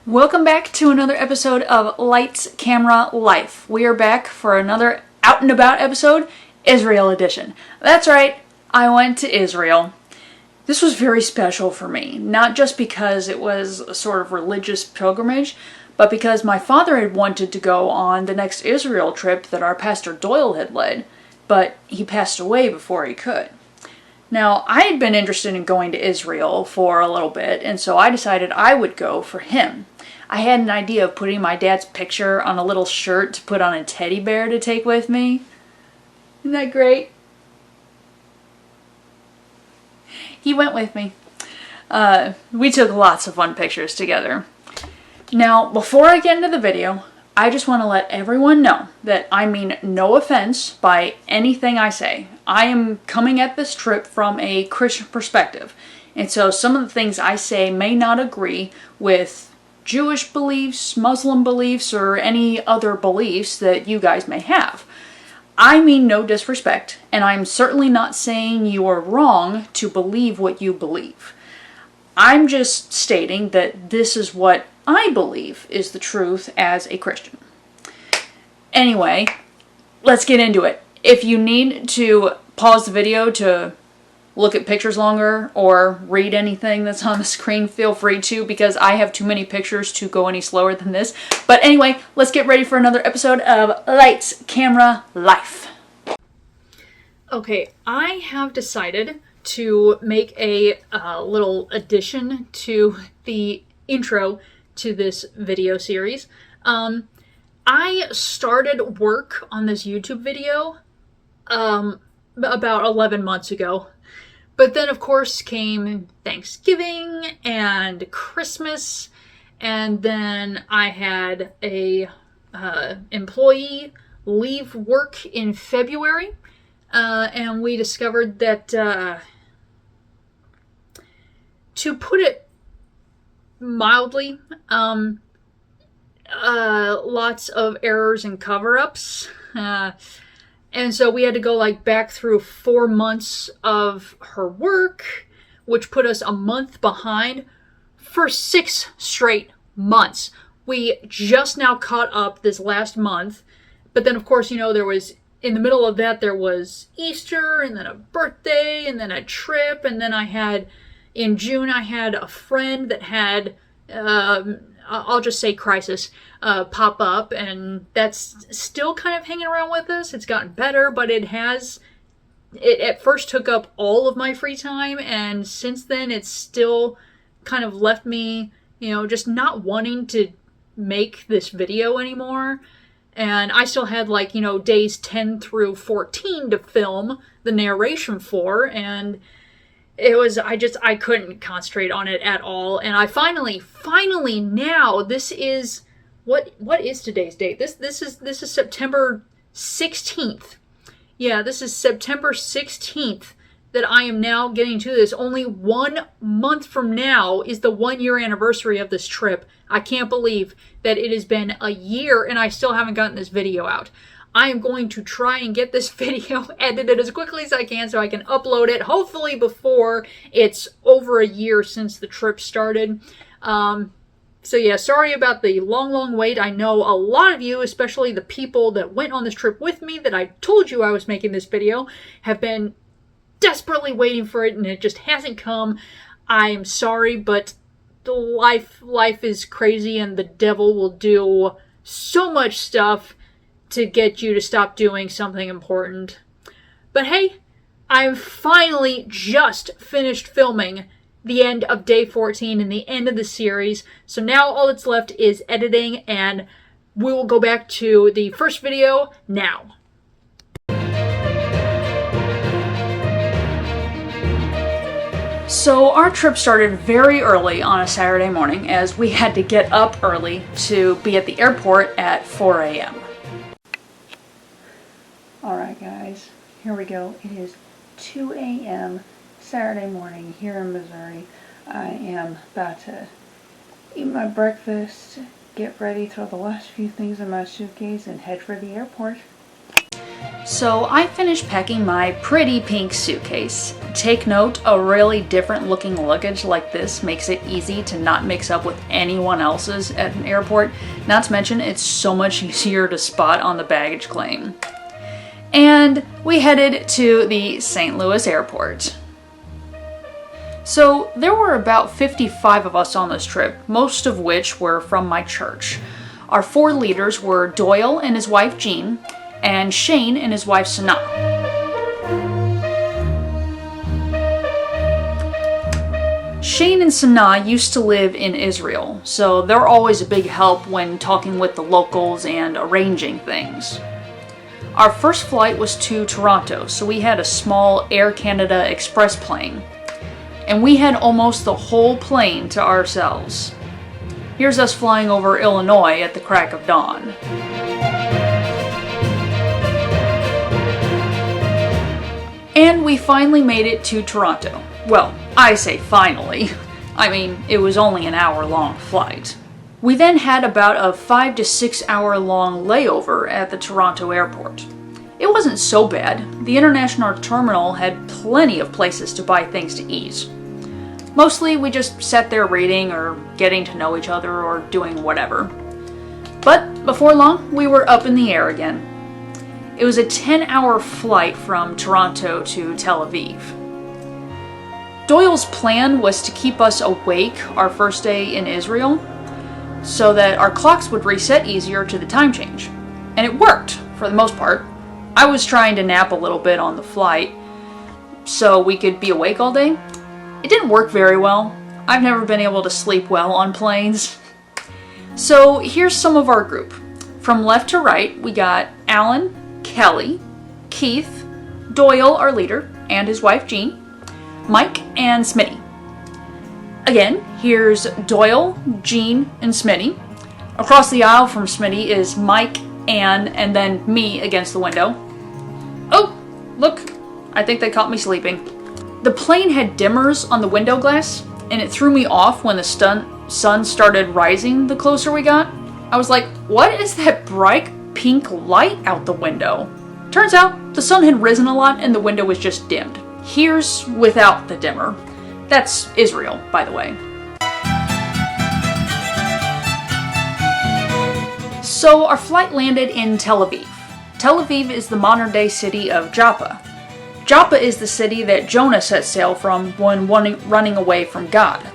Welcome back to another episode of Lights, Camera, Life. We are back for another out and about episode, Israel edition. That's right, I went to Israel. This was very special for me, not just because it was a sort of religious pilgrimage, but because my father had wanted to go on the next Israel trip that our pastor Doyle had led, but he passed away before he could. Now, I had been interested in going to Israel for a little bit, and so I decided I would go for him. I had an idea of putting my dad's picture on a little shirt to put on a teddy bear to take with me. Isn't that great? He went with me. We took lots of fun pictures together. Now, before I get into the video, I just want to let everyone know that I mean no offense by anything I say. I am coming at this trip from a Christian perspective, and so some of the things I say may not agree with Jewish beliefs, Muslim beliefs, or any other beliefs that you guys may have. I mean no disrespect, and I'm certainly not saying you are wrong to believe what you believe. I'm just stating that this is what I believe is the truth as a Christian. Anyway, let's get into it. If you need to pause the video to look at pictures longer or read anything that's on the screen, feel free to, because I have too many pictures to go any slower than this. But anyway, let's get ready for another episode of Lights, Camera, Life. Okay, I have decided to make a little addition to the intro to this video series. I started work on this YouTube video about 11 months ago. But then, of course, came Thanksgiving and Christmas, and then I had a employee leave work in February, and we discovered that, to put it mildly, lots of errors and cover-ups. And so we had to go back through 4 months of her work, which put us a month behind for 6 straight months. We just now caught up this last month. But then, of course, there was, in the middle of that, there was Easter, and then a birthday, and then a trip. And then in June, I had a friend that had, I'll just say crisis, pop up, and that's still kind of hanging around with us. It's gotten better, but it at first took up all of my free time, and since then it's still kind of left me, just not wanting to make this video anymore. And I still had days 10 through 14 to film the narration for, and it was, I couldn't concentrate on it at all. And I finally now, this is, what is today's date? This is September 16th. Yeah, this is September 16th that I am now getting to this. Only 1 month from now is the 1-year anniversary of this trip. I can't believe that it has been a year and I still haven't gotten this video out. I am going to try and get this video edited as quickly as I can so I can upload it, hopefully before it's over a year since the trip started. So yeah, sorry about the long wait. I know a lot of you, especially the people that went on this trip with me that I told you I was making this video, have been desperately waiting for it and it just hasn't come. I'm sorry, but the life is crazy and the devil will do so much stuff to get you to stop doing something important. But hey, I've finally just finished filming the end of day 14 and the end of the series. So now all that's left is editing, and we will go back to the first video now. So our trip started very early on a Saturday morning, as we had to get up early to be at the airport at 4 a.m. Alright guys, here we go. It is 2 a.m. Saturday morning here in Missouri. I am about to eat my breakfast, get ready, throw the last few things in my suitcase, and head for the airport. So I finished packing my pretty pink suitcase. Take note, a really different looking luggage like this makes it easy to not mix up with anyone else's at an airport. Not to mention, it's so much easier to spot on the baggage claim. And we headed to the St. Louis airport. So there were about 55 of us on this trip, most of which were from my church. Our 4 leaders were Doyle and his wife Jean, and Shane and his wife Sanaa. Shane and Sanaa used to live in Israel, so they're always a big help when talking with the locals and arranging things. Our first flight was to Toronto, so we had a small Air Canada Express plane, and we had almost the whole plane to ourselves. Here's us flying over Illinois at the crack of dawn. And we finally made it to Toronto. Well, I say finally. I mean, it was only an hour-long flight. We then had about a 5 to 6 hour long layover at the Toronto airport. It wasn't so bad. The international terminal had plenty of places to buy things to eat. Mostly we just sat there reading or getting to know each other or doing whatever. But before long, we were up in the air again. It was a 10-hour flight from Toronto to Tel Aviv. Doyle's plan was to keep us awake our first day in Israel so that our clocks would reset easier to the time change. And it worked, for the most part. I was trying to nap a little bit on the flight so we could be awake all day. It didn't work very well. I've never been able to sleep well on planes. So here's some of our group. From left to right, we got Alan, Kelly, Keith, Doyle, our leader, and his wife Jean, Mike, and Smitty. Again, here's Doyle, Jean, and Smitty. Across the aisle from Smitty is Mike, Ann, and then me against the window. Oh, look, I think they caught me sleeping. The plane had dimmers on the window glass, and it threw me off when the sun started rising the closer we got. I was like, what is that bright pink light out the window? Turns out the sun had risen a lot and the window was just dimmed. Here's without the dimmer. That's Israel, by the way. So our flight landed in Tel Aviv. Tel Aviv is the modern-day city of Joppa. Joppa is the city that Jonah set sail from when running away from God.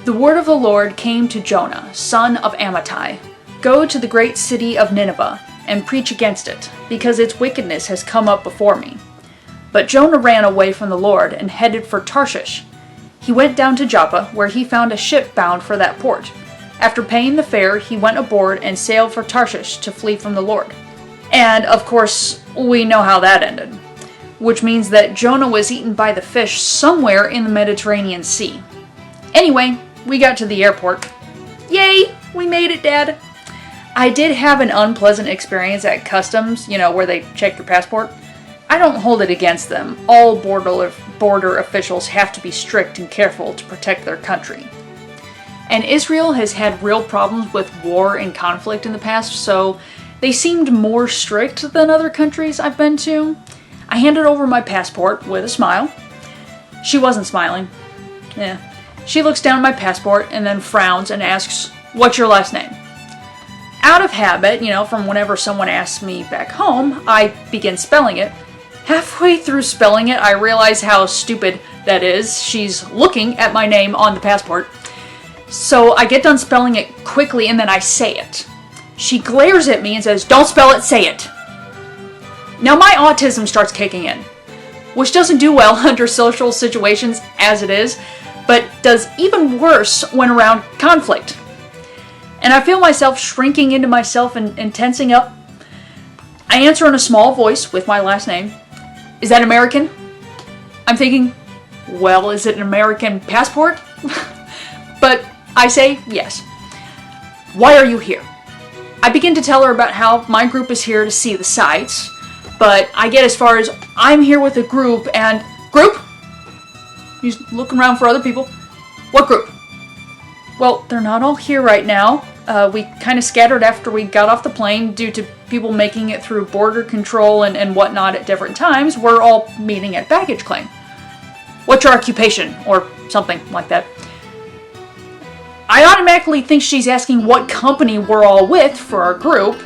The word of the Lord came to Jonah, son of Amittai. Go to the great city of Nineveh and preach against it, because its wickedness has come up before me. But Jonah ran away from the Lord and headed for Tarshish. He went down to Joppa, where he found a ship bound for that port. After paying the fare, he went aboard and sailed for Tarshish to flee from the Lord. And, of course, we know how that ended. Which means that Jonah was eaten by the fish somewhere in the Mediterranean Sea. Anyway, we got to the airport. Yay! We made it, Dad! I did have an unpleasant experience at customs, where they check your passport. I don't hold it against them. All border officials have to be strict and careful to protect their country. And Israel has had real problems with war and conflict in the past, so they seemed more strict than other countries I've been to. I handed over my passport with a smile. She wasn't smiling. She looks down at my passport and then frowns and asks, "What's your last name?" Out of habit, from whenever someone asks me back home, I begin spelling it. Halfway through spelling it, I realize how stupid that is. She's looking at my name on the passport. So I get done spelling it quickly and then I say it. She glares at me and says, "Don't spell it, say it." Now my autism starts kicking in, which doesn't do well under social situations as it is, but does even worse when around conflict. And I feel myself shrinking into myself and tensing up. I answer in a small voice with my last name. "Is that American?" I'm thinking, well, is it an American passport? But I say yes. "Why are you here?" I begin to tell her about how my group is here to see the sights, but I get as far as, "I'm here with a group and..." "Group?" He's looking around for other people. "What group?" "Well, they're not all here right now. We kind of scattered after we got off the plane due to people making it through border control and whatnot at different times were all meeting at baggage claim. What's your occupation? Or something like that. I automatically think she's asking what company we're all with for our group.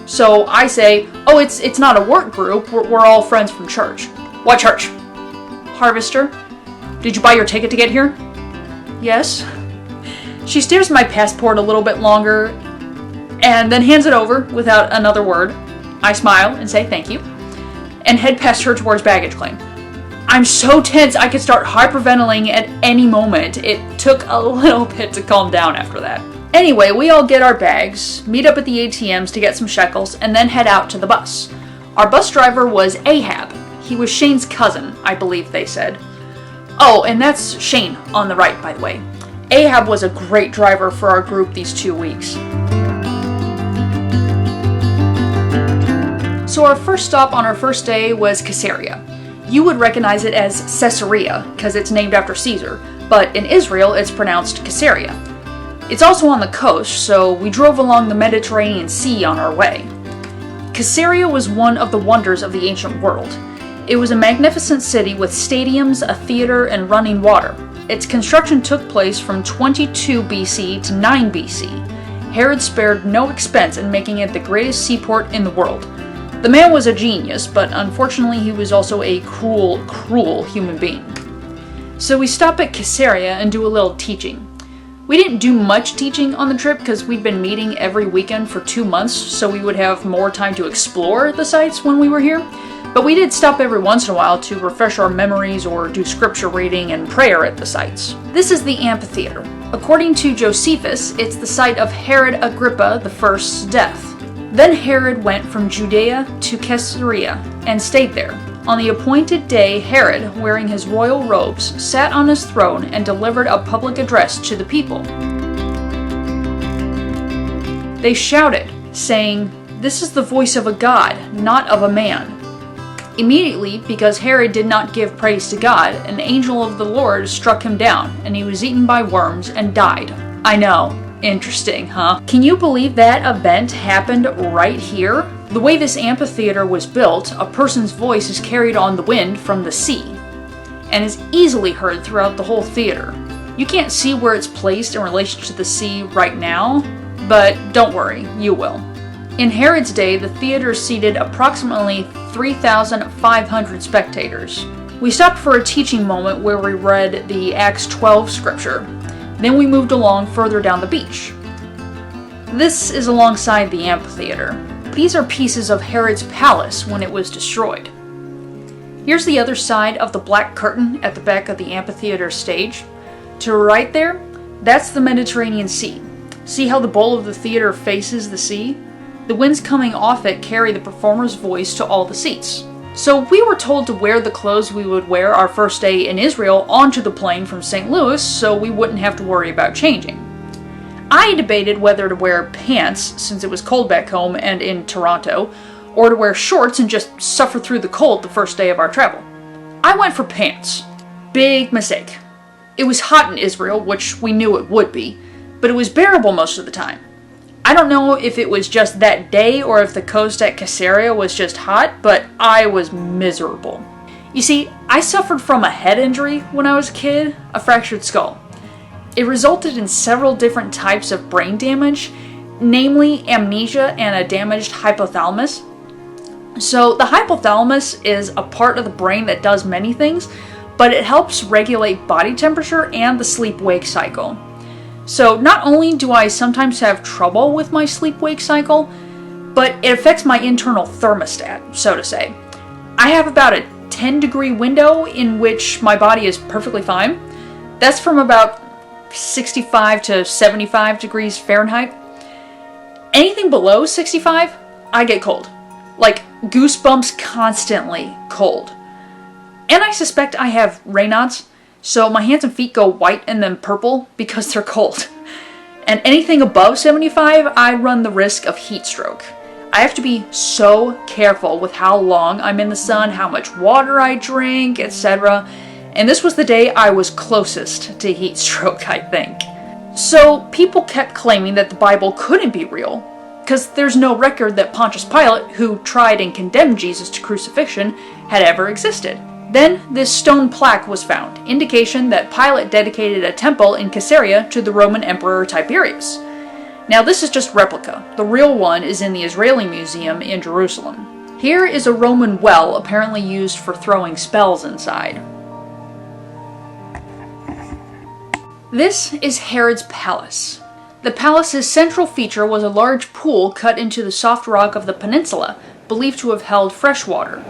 So I say, oh, it's not a work group, we're all friends from church. What church? Harvester. Did you buy your ticket to get here? Yes. She stares at my passport a little bit longer and then hands it over without another word. I smile and say thank you and head past her towards baggage claim. I'm so tense I could start hyperventilating at any moment. It took a little bit to calm down after that. Anyway, we all get our bags, meet up at the ATMs to get some shekels, and then head out to the bus. Our bus driver was Ahab. He was Shane's cousin, I believe they said. Oh, and that's Shane on the right, by the way. Ahab was a great driver for our group these 2 weeks. So our first stop on our first day was Caesarea. You would recognize it as Caesarea, because it's named after Caesar, but in Israel it's pronounced Caesarea. It's also on the coast, so we drove along the Mediterranean Sea on our way. Caesarea was one of the wonders of the ancient world. It was a magnificent city with stadiums, a theater, and running water. Its construction took place from 22 BC to 9 BC. Herod spared no expense in making it the greatest seaport in the world. The man was a genius, but unfortunately he was also a cruel, cruel human being. So we stop at Caesarea and do a little teaching. We didn't do much teaching on the trip because we'd been meeting every weekend for 2 months, so we would have more time to explore the sites when we were here. But we did stop every once in a while to refresh our memories or do scripture reading and prayer at the sites. This is the amphitheater. According to Josephus, it's the site of Herod Agrippa I's death. Then Herod went from Judea to Caesarea and stayed there. On the appointed day, Herod, wearing his royal robes, sat on his throne and delivered a public address to the people. They shouted, saying, "This is the voice of a god, not of a man." Immediately, because Herod did not give praise to God, an angel of the Lord struck him down, and he was eaten by worms and died. I know. Interesting, huh? Can you believe that event happened right here? The way this amphitheater was built, a person's voice is carried on the wind from the sea, and is easily heard throughout the whole theater. You can't see where it's placed in relation to the sea right now, but don't worry, you will. In Herod's day, the theater seated approximately 3,500 spectators. We stopped for a teaching moment where we read the Acts 12 scripture. Then we moved along further down the beach. This is alongside the amphitheater. These are pieces of Herod's palace when it was destroyed. Here's the other side of the black curtain at the back of the amphitheater stage. To the right there, that's the Mediterranean Sea. See how the bowl of the theater faces the sea? The winds coming off it carry the performer's voice to all the seats. So we were told to wear the clothes we would wear our first day in Israel onto the plane from St. Louis so we wouldn't have to worry about changing. I debated whether to wear pants, since it was cold back home and in Toronto, or to wear shorts and just suffer through the cold the first day of our travel. I went for pants. Big mistake. It was hot in Israel, which we knew it would be, but it was bearable most of the time. I don't know if it was just that day or if the coast at Caesarea was just hot, but I was miserable. You see, I suffered from a head injury when I was a kid, a fractured skull. It resulted in several different types of brain damage, namely amnesia and a damaged hypothalamus. So the hypothalamus is a part of the brain that does many things, but it helps regulate body temperature and the sleep-wake cycle. So not only do I sometimes have trouble with my sleep-wake cycle, but it affects my internal thermostat, so to say. I have about a 10-degree window in which my body is perfectly fine. That's from about 65 to 75 degrees Fahrenheit. Anything below 65, I get cold. Like goosebumps constantly cold. And I suspect I have Raynaud's, so my hands and feet go white and then purple because they're cold. And anything above 75, I run the risk of heat stroke. I have to be so careful with how long I'm in the sun, how much water I drink, etc. And this was the day I was closest to heat stroke, I think. So people kept claiming that the Bible couldn't be real, because there's no record that Pontius Pilate, who tried and condemned Jesus to crucifixion, had ever existed. Then, this stone plaque was found, indication that Pilate dedicated a temple in Caesarea to the Roman Emperor Tiberius. Now this is just replica. The real one is in the Israeli Museum in Jerusalem. Here is a Roman well apparently used for throwing spells inside. This is Herod's palace. The palace's central feature was a large pool cut into the soft rock of the peninsula, believed to have held fresh water.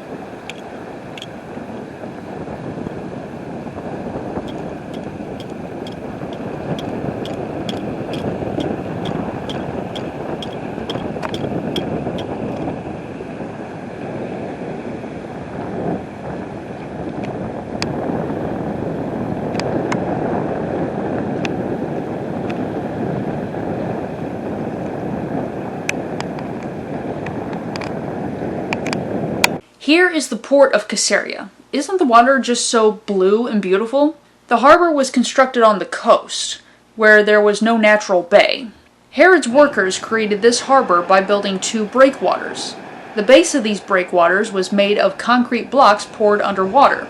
Here is the port of Caesarea. Isn't the water just so blue and beautiful? The harbor was constructed on the coast, where there was no natural bay. Herod's workers created this harbor by building 2 breakwaters. The base of these breakwaters was made of concrete blocks poured underwater.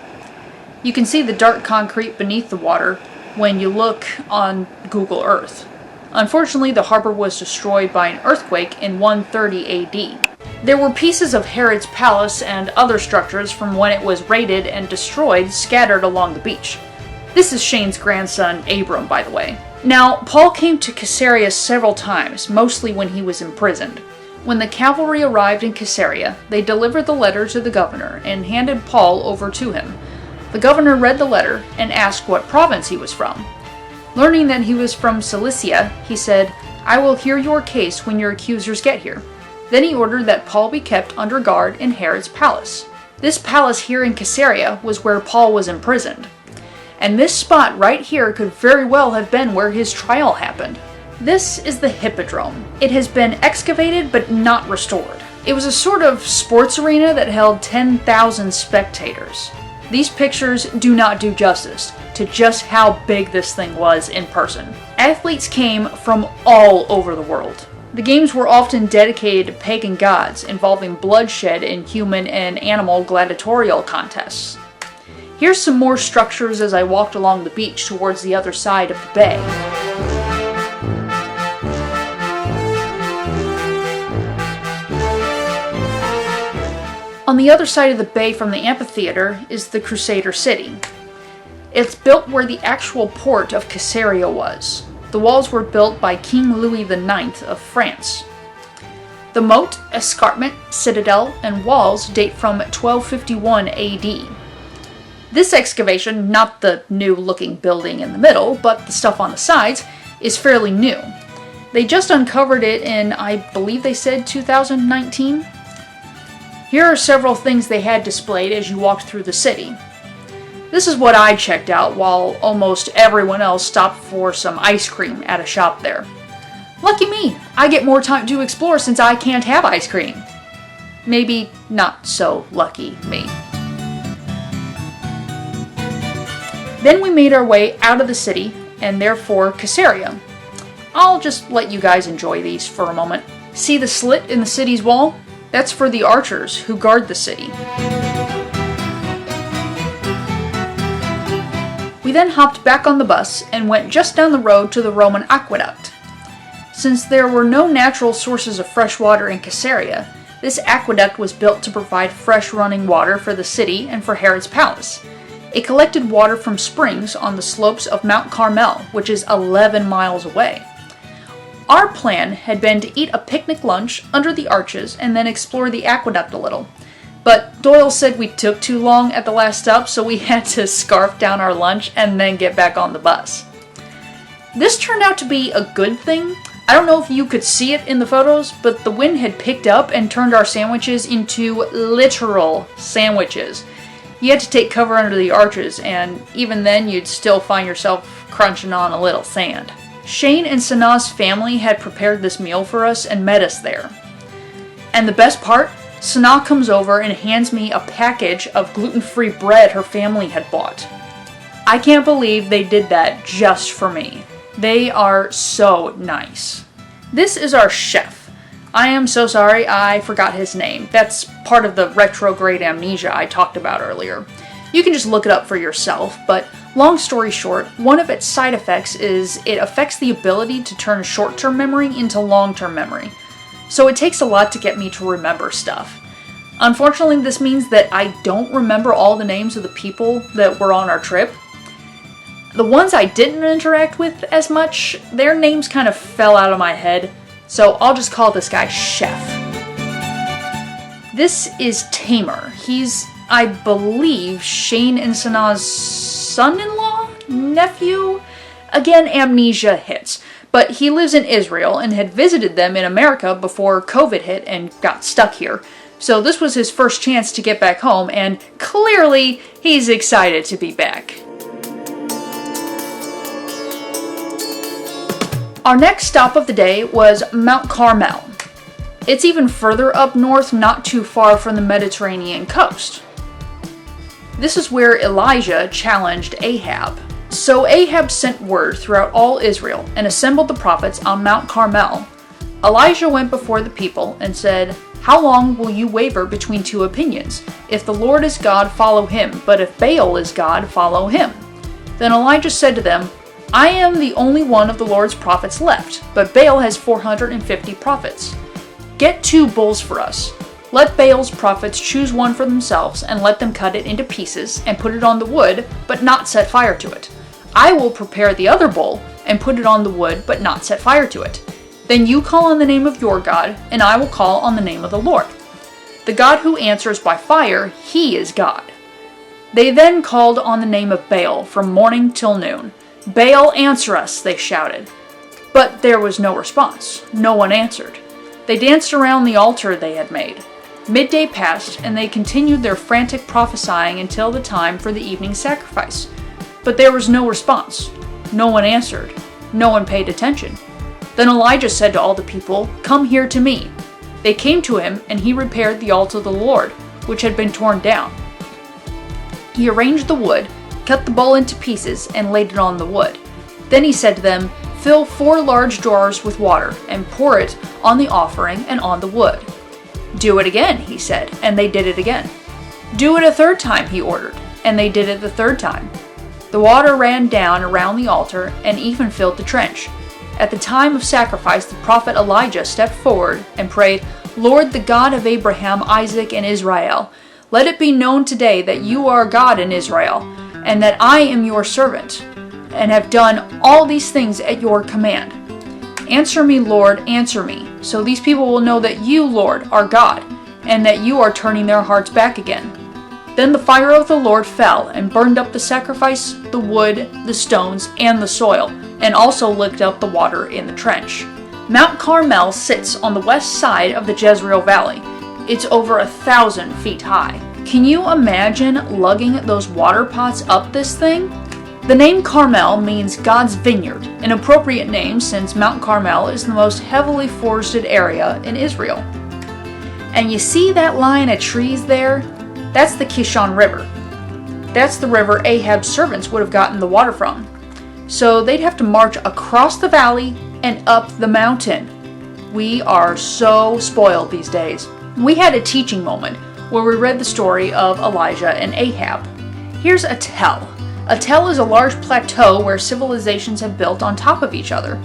You can see the dark concrete beneath the water when you look on Google Earth. Unfortunately, the harbor was destroyed by an earthquake in 130 AD. There were pieces of Herod's palace and other structures from when it was raided and destroyed scattered along the beach. This is Shane's grandson, Abram, by the way. Now, Paul came to Caesarea several times, mostly when he was imprisoned. When the cavalry arrived in Caesarea, they delivered the letter to the governor and handed Paul over to him. The governor read the letter and asked what province he was from. Learning that he was from Cilicia, he said, "I will hear your case when your accusers get here." Then he ordered that Paul be kept under guard in Herod's palace. This palace here in Caesarea was where Paul was imprisoned. And this spot right here could very well have been where his trial happened. This is the Hippodrome. It has been excavated but not restored. It was a sort of sports arena that held 10,000 spectators. These pictures do not do justice to just how big this thing was in person. Athletes came from all over the world. The games were often dedicated to pagan gods, involving bloodshed in human and animal gladiatorial contests. Here's some more structures as I walked along the beach towards the other side of the bay. On the other side of the bay from the amphitheater is the Crusader city. It's built where the actual port of Caesarea was. The walls were built by King Louis IX of France. The moat, escarpment, citadel, and walls date from 1251 AD. This excavation, not the new-looking building in the middle, but the stuff on the sides, is fairly new. They just uncovered it in, I believe they said 2019. Here are several things they had displayed as you walked through the city. This is what I checked out while almost everyone else stopped for some ice cream at a shop there. Lucky me, I get more time to explore since I can't have ice cream. Maybe not so lucky me. Then we made our way out of the city, and therefore Caesarea. I'll just let you guys enjoy these for a moment. See the slit in the city's wall? That's for the archers who guard the city. We then hopped back on the bus and went just down the road to the Roman Aqueduct. Since there were no natural sources of fresh water in Caesarea, this aqueduct was built to provide fresh running water for the city and for Herod's palace. It collected water from springs on the slopes of Mount Carmel, which is 11 miles away. Our plan had been to eat a picnic lunch under the arches and then explore the aqueduct a little. But Doyle said we took too long at the last stop, so we had to scarf down our lunch and then get back on the bus. This turned out to be a good thing. I don't know if you could see it in the photos, but the wind had picked up and turned our sandwiches into literal sandwiches. You had to take cover under the arches, and even then you'd still find yourself crunching on a little sand. Shane and Sanaa's family had prepared this meal for us and met us there. And the best part? Sanaa comes over and hands me a package of gluten-free bread her family had bought. I can't believe they did that just for me. They are so nice. This is our chef. I am so sorry, I forgot his name. That's part of the retrograde amnesia I talked about earlier. You can just look it up for yourself, but long story short, one of its side effects is it affects the ability to turn short-term memory into long-term memory. So it takes a lot to get me to remember stuff. Unfortunately, this means that I don't remember all the names of the people that were on our trip. The ones I didn't interact with as much, their names kind of fell out of my head, so I'll just call this guy Chef. This is Tamer. He's, I believe, Shane and Sanaa's son-in-law? Nephew? Again, amnesia hits. But he lives in Israel and had visited them in America before COVID hit and got stuck here. So this was his first chance to get back home, and clearly he's excited to be back. Our next stop of the day was Mount Carmel. It's even further up north, not too far from the Mediterranean coast. This is where Elijah challenged Ahab. So Ahab sent word throughout all Israel and assembled the prophets on Mount Carmel. Elijah went before the people and said, "How long will you waver between two opinions? If the Lord is God, follow him, but if Baal is God, follow him." Then Elijah said to them, "I am the only one of the Lord's prophets left, but Baal has 450 prophets. Get 2 bulls for us. Let Baal's prophets choose one for themselves, and let them cut it into pieces and put it on the wood, but not set fire to it. I will prepare the other bull and put it on the wood, but not set fire to it. Then you call on the name of your God, and I will call on the name of the Lord. The God who answers by fire, he is God." They then called on the name of Baal from morning till noon. "Baal, answer us," they shouted. But there was no response. No one answered. They danced around the altar they had made. Midday passed, and they continued their frantic prophesying until the time for the evening sacrifice. But there was no response. No one answered. No one paid attention. Then Elijah said to all the people, "Come here to me." They came to him, and he repaired the altar of the Lord, which had been torn down. He arranged the wood, cut the bull into pieces, and laid it on the wood. Then he said to them, "Fill 4 large jars with water, and pour it on the offering and on the wood." "Do it again," he said, and they did it again. "Do it a 3rd time," he ordered, and they did it the 3rd time. The water ran down around the altar and even filled the trench. At the time of sacrifice, the prophet Elijah stepped forward and prayed, "Lord, the God of Abraham, Isaac, and Israel, let it be known today that you are God in Israel, and that I am your servant, and have done all these things at your command. Answer me, Lord, answer me, so these people will know that you, Lord, are God, and that you are turning their hearts back again." Then the fire of the Lord fell and burned up the sacrifice, the wood, the stones, and the soil, and also licked up the water in the trench. Mount Carmel sits on the west side of the Jezreel Valley. It's over 1,000 feet high. Can you imagine lugging those water pots up this thing? The name Carmel means God's vineyard, an appropriate name since Mount Carmel is the most heavily forested area in Israel. And you see that line of trees there? That's the Kishon River. That's the river Ahab's servants would have gotten the water from. So they'd have to march across the valley and up the mountain. We are so spoiled these days. We had a teaching moment where we read the story of Elijah and Ahab. Here's a tell. A tell is a large plateau where civilizations have built on top of each other.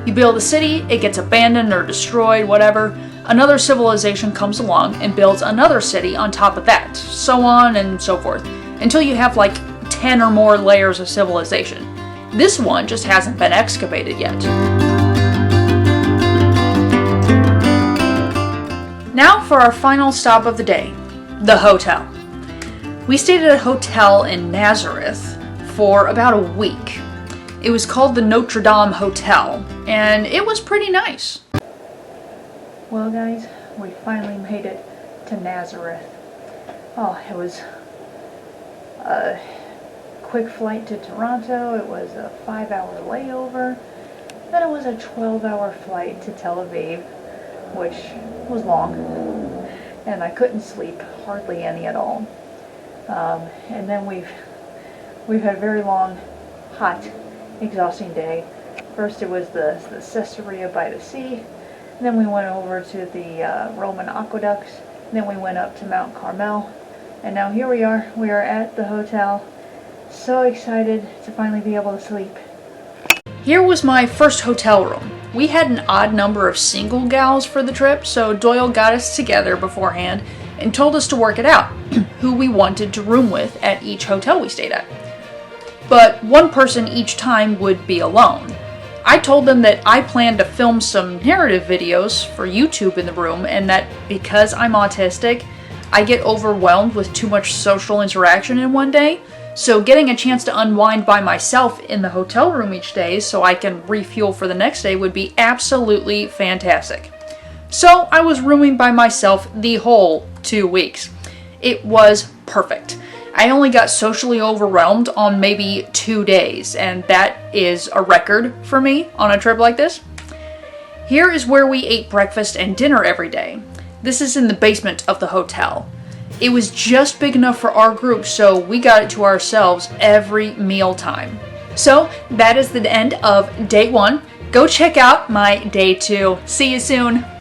You build a city, it gets abandoned or destroyed, whatever. Another civilization comes along and builds another city on top of that, so on and so forth, until you have like 10 or more layers of civilization. This one just hasn't been excavated yet. Now for our final stop of the day, the hotel. We stayed at a hotel in Nazareth for about a week. It was called the Notre Dame Hotel, and it was pretty nice. Well guys, we finally made it to Nazareth. Oh, it was a quick flight to Toronto, it was a 5-hour layover, then it was a 12-hour flight to Tel Aviv, which was long, and I couldn't sleep, hardly any at all. And then we've had a very long, hot, exhausting day. First it was the Caesarea by the sea, Then we went over to the Roman Aqueduct. Then we went up to Mount Carmel. And now here we are. We are at the hotel. So excited to finally be able to sleep. Here was my first hotel room. We had an odd number of single gals for the trip, so Doyle got us together beforehand and told us to work it out, who we wanted to room with at each hotel we stayed at. But one person each time would be alone. I told them that I planned to film some narrative videos for YouTube in the room, and that because I'm autistic, I get overwhelmed with too much social interaction in one day, so getting a chance to unwind by myself in the hotel room each day so I can refuel for the next day would be absolutely fantastic. So I was rooming by myself the whole 2 weeks. It was perfect. I only got socially overwhelmed on maybe 2 days, and that is a record for me on a trip like this. Here is where we ate breakfast and dinner every day. This is in the basement of the hotel. It was just big enough for our group, so we got it to ourselves every meal time. So that is the end of day 1. Go check out my day 2. See you soon.